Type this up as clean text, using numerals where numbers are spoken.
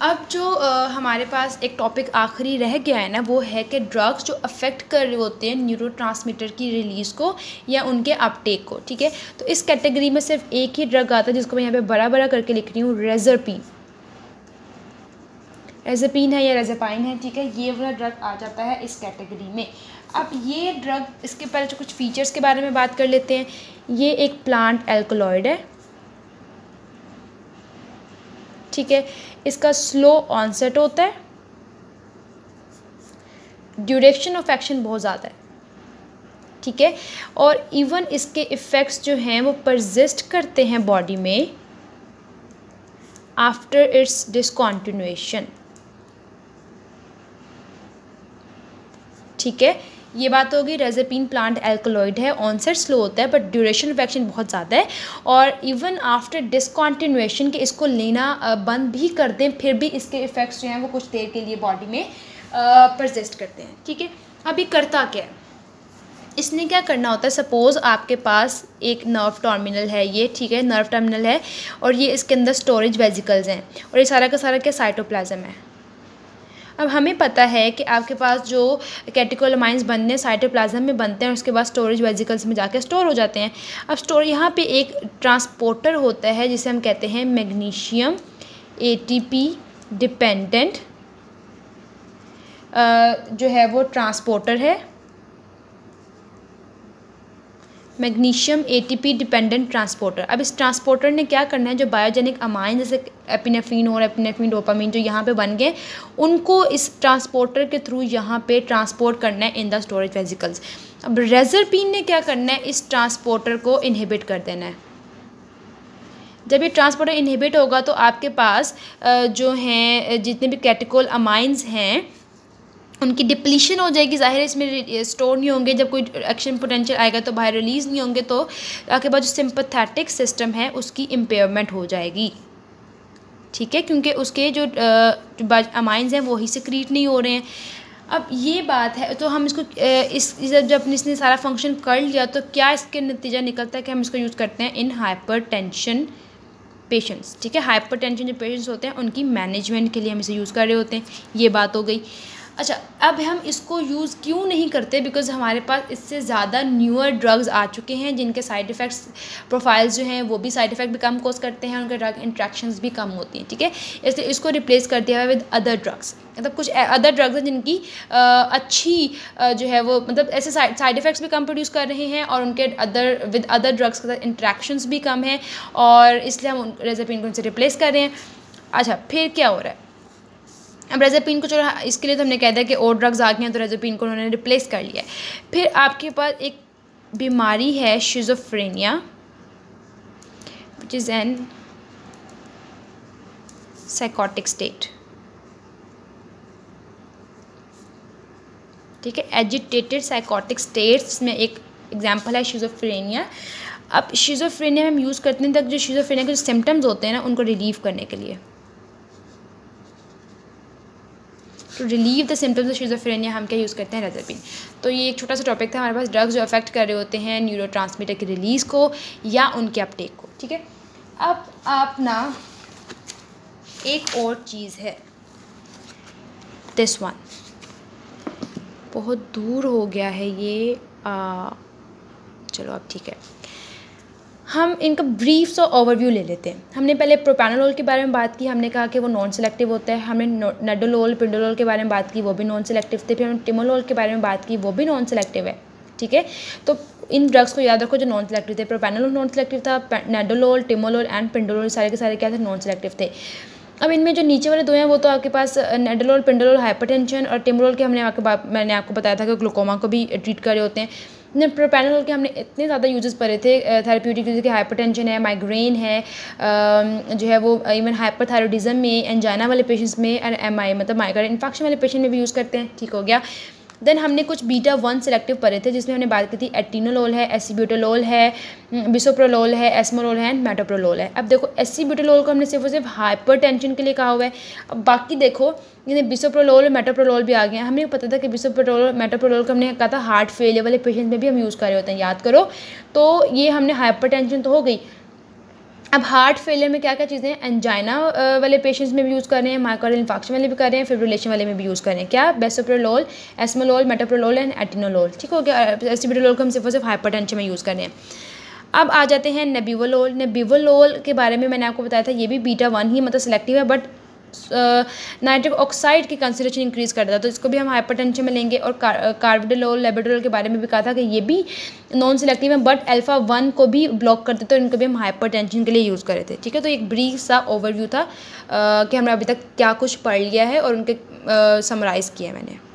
अब जो हमारे पास एक टॉपिक आखिरी रह गया है ना, वो है कि ड्रग्स जो अफेक्ट कर रहे होते हैं न्यूरोट्रांसमीटर की रिलीज़ को या उनके अपटेक को, ठीक है। तो इस कैटेगरी में सिर्फ एक ही ड्रग आता है जिसको मैं यहाँ पे बड़ा बड़ा करके लिख रही हूँ, रेज़रपीन। रेज़रपीन है या रेज़ेपाइन है, ठीक है, ये वाला ड्रग आ जाता है इस कैटेगरी में। अब ये ड्रग, इसके पहले जो कुछ फीचर्स के बारे में बात कर लेते हैं। ये एक प्लांट एल्कलॉइड है, ठीक है। इसका स्लो ऑनसेट होता है, ड्यूरेशन ऑफ एक्शन बहुत ज़्यादा है, ठीक है। और इवन इसके इफ़ेक्ट्स जो हैं वो परसिस्ट करते हैं बॉडी में आफ्टर इट्स डिसकॉन्टिन्यूएशन, ठीक है। ये बात होगी, रेज़ेपीन प्लांट एल्कलॉइड है, ऑनसेट स्लो होता है बट ड्यूरेशन ऑफ एक्शन बहुत ज़्यादा है, और इवन आफ्टर डिसकॉन्टिन्यूएशन के इसको लेना बंद भी कर दें फिर भी इसके इफ़ेक्ट्स जो हैं वो कुछ देर के लिए बॉडी में परसिस्ट करते हैं, ठीक है। अभी करता क्या है, इसने क्या करना होता है, सपोज़ आपके पास एक नर्व टर्मिनल है ये, ठीक है, नर्व टर्मिनल है और ये इसके अंदर स्टोरेज वेजिकल्स हैं और ये सारा का सारा क्या साइटोप्लाज्म है। अब हमें पता है कि आपके पास जो कैटेकोलामाइंस बनते हैं साइटोप्लाज्म में बनते हैं और उसके बाद स्टोरेज वेजिकल्स में जाके स्टोर हो जाते हैं। अब स्टोर यहाँ पे एक ट्रांसपोर्टर होता है जिसे हम कहते हैं मैग्नीशियम एटीपी डिपेंडेंट जो है वो ट्रांसपोर्टर है, मैग्नीशियम एटीपी डिपेंडेंट ट्रांसपोर्टर। अब इस ट्रांसपोर्टर ने क्या करना है, जो बायोजेनिक अमाइन जैसे एपिनेफ्रीन और एपिनेफ्रीन डोपामीन जो यहाँ पे बन गए, उनको इस ट्रांसपोर्टर के थ्रू यहाँ पे ट्रांसपोर्ट करना है इन द स्टोरेज वेजिकल्स। अब रेज़रपीन ने क्या करना है, इस ट्रांसपोर्टर को इनहिबिट कर देना है। जब ये ट्रांसपोर्टर इनहिबिट होगा तो आपके पास जो हैं जितने भी कैटेकोल अमाइंस हैं उनकी डिप्लीशन हो जाएगी, ज़ाहिर है इसमें स्टोर नहीं होंगे, जब कोई एक्शन पोटेंशियल आएगा तो बाहर रिलीज़ नहीं होंगे, तो आपके पास जो सिंपैथेटिक सिस्टम है उसकी इम्पेयरमेंट हो जाएगी, ठीक है, क्योंकि उसके जो अमाइंस हैं वही सिक्रीट नहीं हो रहे हैं। अब ये बात है, तो हम इसको जब इसने सारा फंक्शन कर लिया तो क्या इसके नतीजा निकलता है कि हम इसको यूज़ करते हैं इन हाइपरटेंशन पेशेंट्स, ठीक है। हाइपरटेंशन जो पेशेंट्स होते हैं उनकी मैनेजमेंट के लिए हम इसे यूज़ कर रहे होते हैं, ये बात हो गई। अच्छा, अब हम इसको यूज़ क्यों नहीं करते, बिकॉज़ हमारे पास इससे ज़्यादा न्यूअर ड्रग्स आ चुके हैं जिनके साइड इफ़ेक्ट्स प्रोफाइल्स जो हैं वो भी साइड इफ़ेक्ट भी कम कोज करते हैं, उनके ड्रग इंट्रैक्शंस भी कम होती हैं, ठीक है। इसलिए इसको रिप्लेस कर दिया है विद अदर ड्रग्स। मतलब कुछ अदर ड्रग्स हैं जिनकी अच्छी जो है वो मतलब ऐसे साइड इफ़ेक्ट्स भी कम प्रोड्यूस कर रहे हैं और उनके विद अदर ड्रग्स के साथ इंट्रैक्शंस भी कम हैं, और इसलिए हम रेज़रपीन को उनसे रिप्लेस कर रहे हैं। अच्छा, फिर क्या हो रहा है, अब रेज़रपीन को चलो इसके लिए तो हमने कह दिया कि और ड्रग्स आ गए हैं तो रेज़रपीन को उन्होंने रिप्लेस कर लिया है। फिर आपके पास एक बीमारी है schizophrenia, which is an psychotic state, ठीक है, एजिटेटेड साइकोटिक स्टेट्स में एक एग्जांपल है शिज़ोफ्रेनिया। अब शिज़ोफ्रेनिया में हम यूज़ करते हैं तक जो शिज़ोफ्रेनिया के जो सिम्टम्स होते हैं ना उनको रिलीव करने के लिए, to relieve the symptoms of schizophrenia हम क्या यूज़ करते हैं, रेज़रपीन। तो ये एक छोटा सा टॉपिक था हमारे पास, ड्रग्स जो अफेक्ट कर रहे होते हैं न्यूरोट्रांसमीटर की रिलीज़ को या उनके अपटेक को, ठीक है। अब आप ना एक और चीज़ है, दिस वन बहुत दूर हो गया है ये, चलो अब ठीक है, हम इनका ब्रीफ सा ओवरव्यू ले लेते हैं। हमने पहले प्रोप्रानोलोल के बारे में बात की, हमने कहा कि वो नॉन सेलेक्टिव होता है। हमने नेडोलोल पिंडोलोल के बारे में बात की, वो भी नॉन सेलेक्टिव थे। फिर हमने टिमोलोल के बारे में बात की, वो भी नॉन सेलेक्टिव है, ठीक है। तो इन ड्रग्स को याद रखो जो नॉन सेलेक्टिव थे, प्रोप्रानोलोल नॉन सेलेक्टिव था, नेडोलोल टिमोलोल एंड पिंडोलोल सारे के सारे क्या थे, नॉन सेलेक्टिव थे। अब इनमें जो नीचे वाले दो हैं वो तो आपके पास नेडोलोल पिंडोलोल हाइपरटेंशन, और टिमोलोल के मैंने आपको बताया था कि ग्लूकोमा को भी ट्रीट कर रहे होते हैं। प्रोप्रानोलोल के हमने इतने ज़्यादा यूजेस पढ़े थे थेरेप्यूटिक, जैसे कि हाइपरटेंशन है, माइग्रेन है, जो है वो इवन हाइपरथायरॉइडिज्म में, एंजाइना वाले पेशेंट्स में, और एमआई मतलब माइग्रेन इन्फेक्शन वाले पेशेंट में भी यूज़ करते हैं, ठीक हो गया। देन हमने कुछ बीटा 1 सेलेक्टिव पढ़े थे जिसमें हमने बात की थी एटिनोलोल है, एसिब्यूटोलोल है, बिसोप्रोलोल है, एस्मोलोल है एंड मेटोप्रोलोल है। अब देखो एसिब्यूटोलोल को हमने सिर्फ और सिर्फ हाइपरटेंशन के लिए कहा हुआ है। अब बाकी देखो जिन्हें बिसोप्रोलोल और मेटोप्रोलोल भी आ गए हैं। हमें पता था कि बिसोप्रोलोल मेटोप्रोलोल को हमने कहा था हार्ट फेलियर वाले पेशेंट में भी हम यूज़ कर रहे होते हैं, याद करो। तो ये हमने हाइपरटेंशन तो हो गई। अब हार्ट फेलियर में क्या क्या चीज़ें हैं, एंजाइना वाले पेशेंट्स में भी यूज़ कर रहे हैं, मायोकार्डियल इंफार्क्शन वाले भी कर रहे हैं, फिब्रिलेशन वाले में भी यूज़ कर रहे हैं। क्या, बेसोप्रोलोल, एस्मोलोल, मेटोप्रोलोल एंड एटिनोलोल। ठीक हो गया। एसिपेटोलोल को हम सिर्फ और सिर्फ हाइपरटेंशन में यूज़ कर रहे हैं। अब आ जाते हैं नेबिवोलोल। नेबिवोलोल के बारे में मैंने आपको बताया था, ये भी बीटा 1 ही मतलब सेलेक्टिव है, बट नाइट्रिक ऑक्साइड की कंसंट्रेशन इंक्रीज़ कर देता है, तो इसको भी हम हाइपरटेंशन में लेंगे। और कार्बिडोलोल, लेबेडोलोल के बारे में भी कहा था कि ये भी नॉन सिलेक्टिव है, बट अल्फा 1 को भी ब्लॉक करते थे, तो इनको भी हम हाइपरटेंशन के लिए यूज़ कर रहे थे। ठीक है, तो एक ब्रीफ सा ओवरव्यू था कि हमने अभी तक क्या कुछ पढ़ लिया है और उनके समराइज़ किया मैंने।